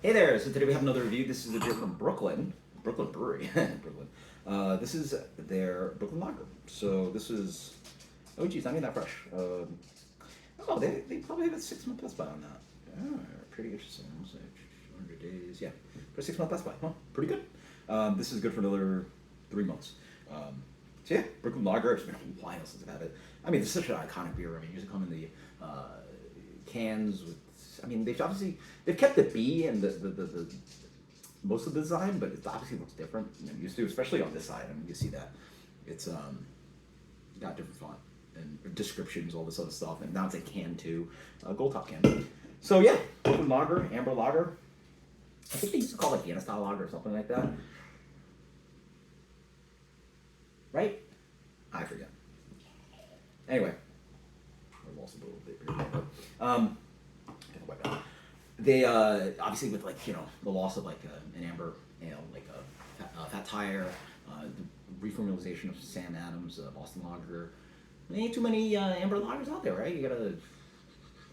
Hey there! So today we have another review. This is a beer from Brooklyn Brewery, Brooklyn. This is their Brooklyn Lager. So this is, oh geez, not even that fresh. Oh, they probably have a 6 month plus buy on that. Pretty interesting. Almost like 100 days. Yeah, for a 6 month plus buy. Huh, pretty good. This is good for another 3 months. So yeah, Brooklyn Lager. It's been a while since I've had it. I mean, it's such an iconic beer. I mean, it used to come in the cans with. I mean, they've kept the B and the most of the design, but it obviously looks different than it used to, especially on this side. I mean, you see that it's got different font and descriptions, all this other stuff, and now it's a can too, gold top can. So yeah, Brooklyn Lager, Amber Lager. I think they used to call it Vienna style lager or something like that, right? I forget. Anyway, we're lost a little bit here, but they obviously with the loss of an amber ale like Fat Tire, the reformulation of Sam Adams, Boston Lager. There ain't too many amber lagers out there, right? You gotta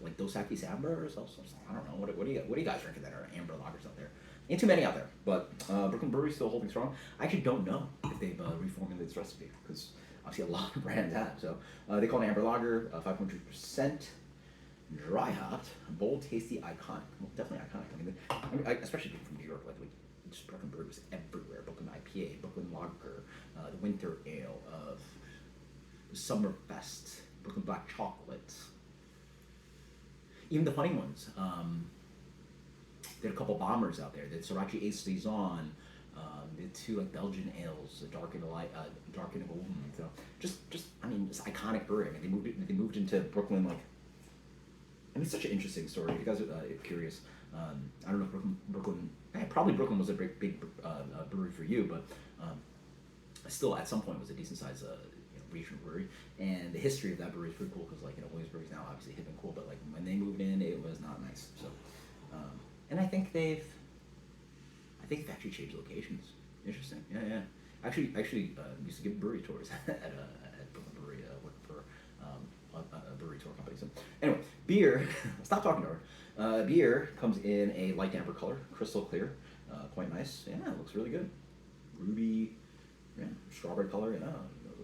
like Dos Equis Amber or something. I don't know. What do you guys drinking that are amber lagers out there? Ain't too many out there, but Brooklyn Brewery still holding strong. I actually don't know if they've reformulated this recipe because obviously a lot of brands have. So they call it amber lager, 5.3%. Dry hop, bold, tasty, iconic. Well, definitely iconic. Especially being from New York, like just Brooklyn Brewery was everywhere. Brooklyn IPA, Brooklyn Lager, the Winter Ale of Summerfest, Brooklyn Black Chocolate. Even the funny ones. They had a couple bombers out there. They had Sriracha Ace Saison. They had two Belgian ales, dark and light, dark and golden. So just it's iconic brewery. I mean, they moved into Brooklyn it's such an interesting story. If you guys are curious, I don't know if Brooklyn probably Brooklyn was a big brewery for you, but still at some point was a decent sized regional brewery. And the history of that brewery is pretty cool because Williamsburg is now obviously hip and cool, but when they moved in, it was not nice. So, and I think they've actually changed locations. Interesting. Yeah. Actually, used to give brewery tours at Brooklyn Brewery, working for a brewery tour company. So anyway, beer. Stop talking to her. Beer comes in a light amber color, crystal clear, quite nice. Yeah, it looks really good. Ruby, yeah, strawberry color. Yeah,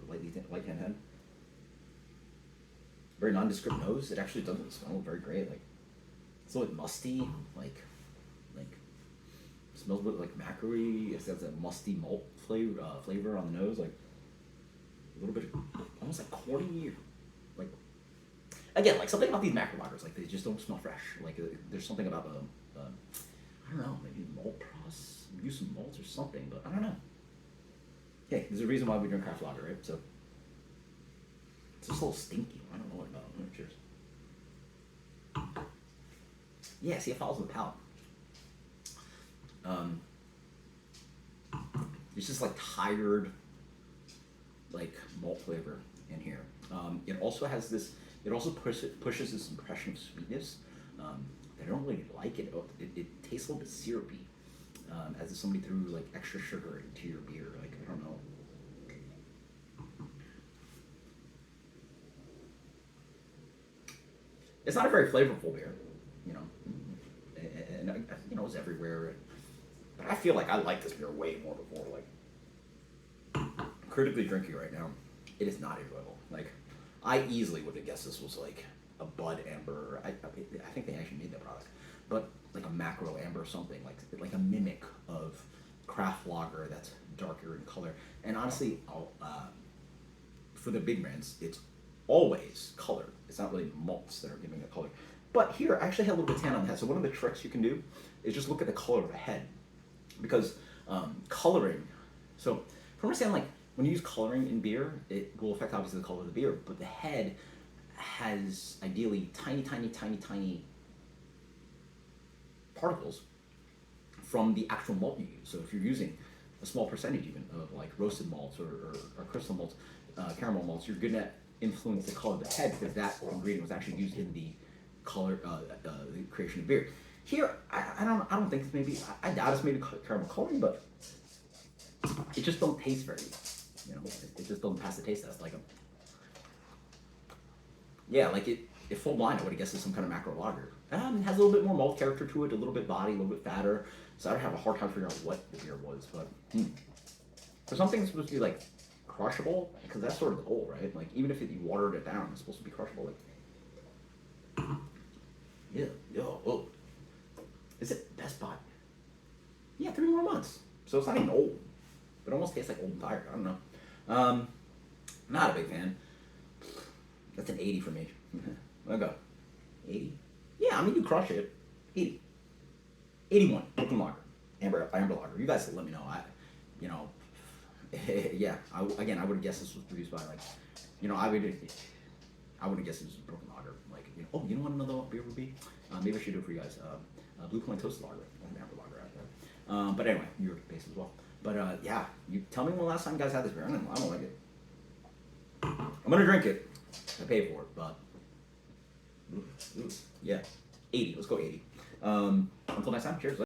light tan head. Very nondescript nose. It actually doesn't smell very great. It's a little bit musty. Smells a bit like mackerel. It has a musty malt flavor on the nose. A little bit almost like corny. Again, something about these macro lagers, they just don't smell fresh. There's something about I don't know, maybe malt process, use some malts or something, but I don't know. Hey, there's a reason why we drink craft lager, right? So it's just a little stinky. I don't know what about it. Cheers. Yeah, see, it follows the palate. It's just tired, malt flavor in here. It also has this. It also pushes this impression of sweetness that I don't really like. It tastes a little bit syrupy, as if somebody threw extra sugar into your beer. I don't know. It's not a very flavorful beer, and it's everywhere. But I feel like I like this beer way more before. Critically drinking right now, it is not enjoyable. I easily would have guessed this was a Bud Amber. I think they actually made that product, but a macro amber or something like a mimic of craft lager that's darker in color. And honestly, for the big brands, it's always color. It's not really malts that are giving the color. But here, I actually had a little bit of tan on the head. So one of the tricks you can do is just look at the color of the head, because coloring. So from understand when you use coloring in beer, it will affect obviously the color of the beer, but the head has ideally tiny particles from the actual malt you use. So if you're using a small percentage even of roasted malts or crystal malts, caramel malts, you're going to influence the color of the head because that ingredient was actually used in the color, the creation of beer. Here, I don't think it's maybe, I doubt it's maybe caramel coloring, but it just don't taste very good. It just doesn't pass the taste test. It full blind, I would have guessed it's some kind of macro lager. It has a little bit more malt character to it, a little bit body, a little bit fatter. So I'd have a hard time figuring out what the beer was. But for something that's supposed to be like crushable, because that's sort of the goal, right? Like even if you watered it down, it's supposed to be crushable. Like yeah, yo, oh, is it Best Buy? Yeah, 3 more months. So it's not even old, but it almost tastes like old and tired. I don't know. Not a big fan. That's an 80 for me. I'll go 80. Yeah, I mean you crush it. 80. 81. Brooklyn Lager. Amber Lager. You guys let me know. You know, yeah. Again, I would have guessed this was produced by like, I would have guessed this was Brooklyn Lager. Like, oh, you know what another beer would be? Maybe I should do it for you guys. Blue Point Toast Lager. Amber Lager out there. But anyway, New York based as well. But yeah, you tell me when the last time you guys had this beer. I don't like it. I'm gonna drink it. I pay for it, but yeah, 80. Let's go 80. Until next time. Cheers.